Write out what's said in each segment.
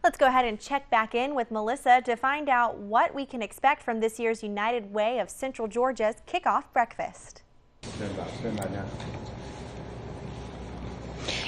Let's go ahead and check back in with Melissa to find out what we can expect from this year's United Way of Central Georgia's kickoff breakfast. Stand by now.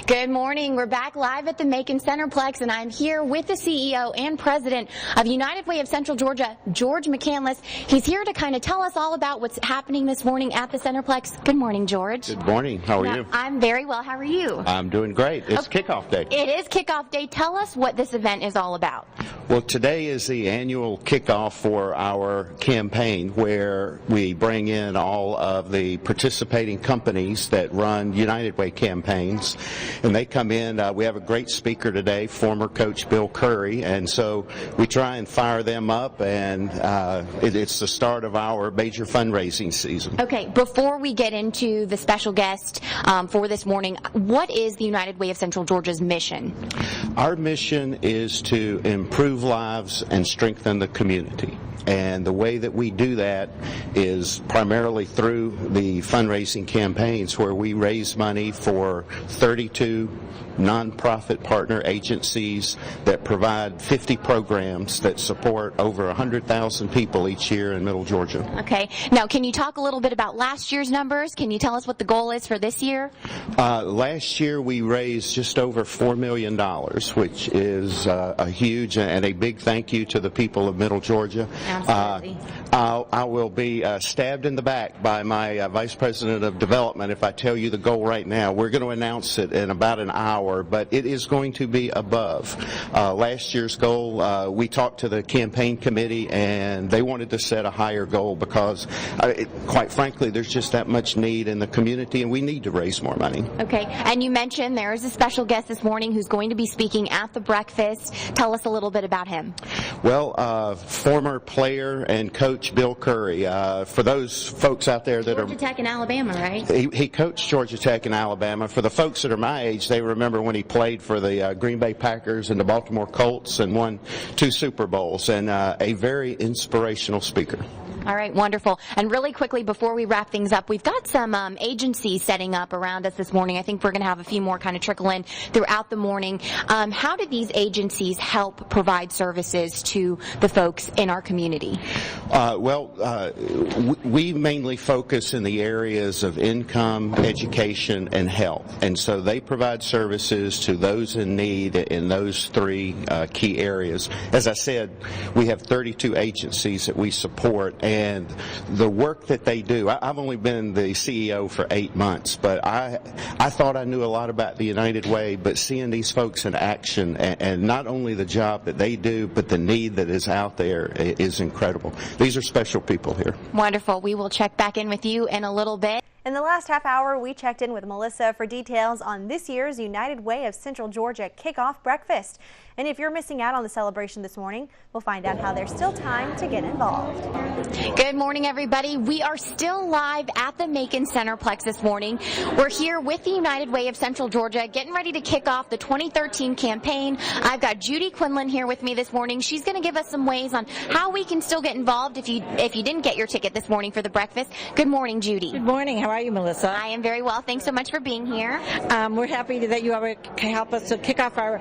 Good morning. We're back live at the MACON Centerplex, and I'm here with the CEO and President of United Way of Central Georgia, George McCandless. He's here to kind of tell us all about what's happening this morning at the Centerplex. Good morning, George. Good morning. How are you? I'm very well. How are you? I'm doing great. It's kickoff day. It is kickoff day. Tell us what this event is all about. Well, today is the annual kickoff for our campaign where we bring in all of the participating companies that run United Way campaigns. And they come in. We have a great speaker today, former coach Bill Curry, and so we try and fire them up, and it's the start of our major fundraising season. Okay, before we get into the special guest for this morning, what is the United Way of Central Georgia's mission? Our mission is to improve lives and strengthen the community. And the way that we do that is primarily through the fundraising campaigns where we raise money for 32 nonprofit partner agencies that provide 50 programs that support over 100,000 people each year in Middle Georgia. Okay. Now, can you talk a little bit about last year's numbers? Can you tell us what the goal is for this year? Last year we raised just over $4 million, which is a huge and a big thank you to the people of Middle Georgia. Absolutely. I will be stabbed in the back by my Vice President of Development if I tell you the goal right now. We're going to announce it in about an hour, but it is going to be above. Last year's goal, we talked to the campaign committee, and they wanted to set a higher goal because, quite frankly, there's just that much need in the community, and we need to raise more money. Okay. And you mentioned there is a special guest this morning who's going to be speaking at the breakfast. Tell us a little bit about him. Well, former player and coach Bill Curry. For those folks out there that Georgia Tech in Alabama, right? He coached Georgia Tech in Alabama. For the folks that are my age, they remember when he played for the Green Bay Packers and the Baltimore Colts and won 2 Super Bowls, and a very inspirational speaker. All right, wonderful. And really quickly, before we wrap things up, we've got some agencies setting up around us this morning. I think we're going to have a few more kind of trickle in throughout the morning. How do these agencies help provide services to the folks in our community? We mainly focus in the areas of income, education, and health. And so they provide services to those in need in those 3 key areas. As I said, we have 32 agencies that we support, and the work that they do, I've only been the CEO for 8 months, but I thought I knew a lot about the United Way, but seeing these folks in action and not only the job that they do, but the need that is out there is incredible. These are special people here. Wonderful. We will check back in with you in a little bit. In the last half hour, we checked in with Melissa for details on this year's United Way of Central Georgia kickoff breakfast. And if you're missing out on the celebration this morning, we'll find out how there's still time to get involved. Good morning, everybody. We are still live at the MACON Centerplex this morning. We're here with the United Way of Central Georgia, getting ready to kick off the 2013 campaign. I've got Judy Quinlan here with me this morning. She's going to give us some ways on how we can still get involved if you didn't get your ticket this morning for the breakfast. Good morning, Judy. Good morning. How are you, Melissa? I am very well. Thanks so much for being here. We're happy that you can help us to kick off our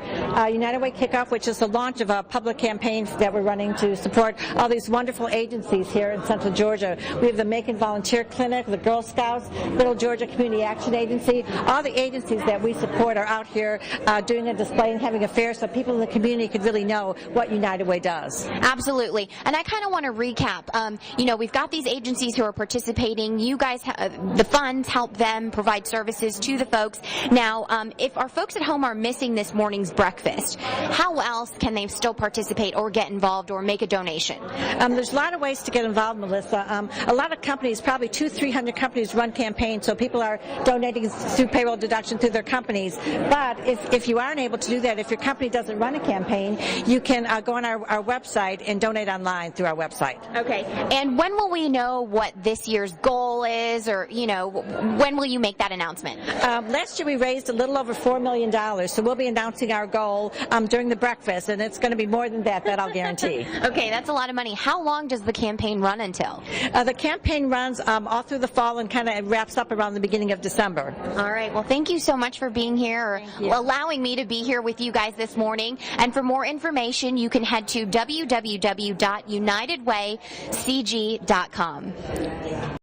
United Way kickoff, which is the launch of a public campaign that we're running to support all these wonderful agencies here in Central Georgia. We have the MACON Volunteer Clinic, the Girl Scouts, Middle Georgia Community Action Agency. All the agencies that we support are out here doing a display and having a fair so people in the community could really know what United Way does. Absolutely. And I kind of want to recap. We've got these agencies who are participating. You guys, the funds help them provide services to the folks. Now, if our folks at home are missing this morning's breakfast, how else can they still participate or get involved or make a donation? There's a lot of ways to get involved, Melissa. A lot of companies, probably 200-300 companies run campaigns, so people are donating through payroll deduction through their companies. But if you aren't able to do that, if your company doesn't run a campaign, you can go on our website and donate online through our website. Okay. And when will we know what this year's goal is, or when will you make that announcement? Last year we raised a little over $4 million, so we'll be announcing our goal during the breakfast, and it's going to be more than that I'll guarantee. Okay, that's a lot of money. How long does the campaign run until? The campaign runs all through the fall and kind of wraps up around the beginning of December. All right, well, thank you so much for being here, allowing me to be here with you guys this morning. And for more information, you can head to www.unitedwaycg.com.